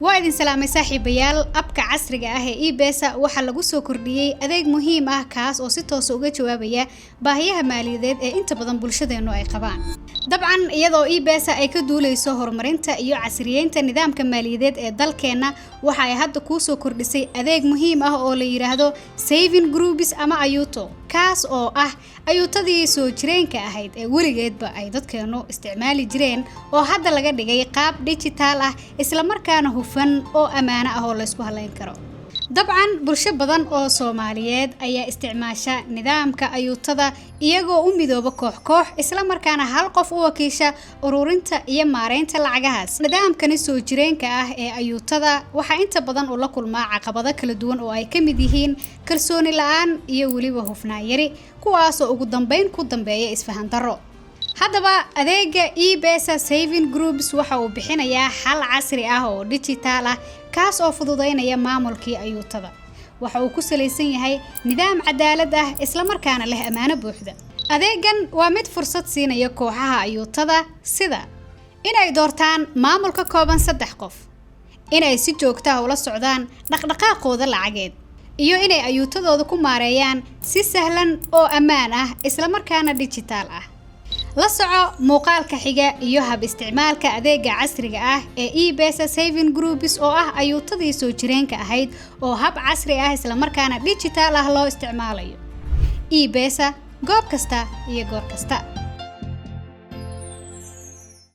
وإذن سلامي saaxiibayaal abka casriga ah ee eBesa waxa lagu soo kordhiyay adeeg muhiim ah kaas oo si toos ah uga jawaabaya baahiyaha maaliyadeed ee inta badan bulshadeenu ay qabaan. Dabcan iyadoo eBesa ay ka duuleyso horumarinta iyo casriyeynta nidaamka maaliyadeed ee dalkeena, waxa ay hadda ku soo kordhisay adeeg muhiim ah oo la yiraahdo Saving Groups ama Ayuto, kaas oo ah ayuutadii soo jireenka ahayd ee weligeedba ay dadkeenu isticmaali jireen oo hadda laga dhigay qaab digital ah isla markaana hufan oo amaana ah oo la isku halayn karo. dabcan bulsho badan oo Soomaaliyeed ayaa isticmaasha nidaamka ayuutada iyagoo u midooba koox isla markaana hal qof u wakiisha ururinta iyo maareynta lacagahaas. nidaamkani soo jireenka ah ee ayuutada waxa inta badan uu la kulmaa caqabado kala duwan oo ay ka mid yihiin kalsooni la'aan iyo waliba hufnaan yari, kuwaas oo ugu dambeyn ku dambeeya isfahan darro. haddaba adeega eBesa Saving Groups waxa uu bixinayaa xal casri ah oo digital ah kaas oo fududeynaya maamulkii ayuutada. waxa uu ku saleysan yahay nidaam cadaalad ah isla markaana leh amaano buuxda. adeegan waa mid fursad siinaya kooxaha ayuutada sida inay doortaan maamulka kooban 3 qof, inay si joogto ah ula socdaan dhaqdhaqaaqooda lacageed, iyo inay ayuutadooda ku maareeyaan si sahlan oo ammaan ah isla markaana digital ah. la soco muuqaalka xiga iyo hab isticmaalka adeega casriga ah ee eBesa Saving Groups oo ah ayuutadii soo jireenka ahayd oo hab casri ah isla markaana digital ah loo isticmaalayo. eBesa goob kasta iyo goor kasta.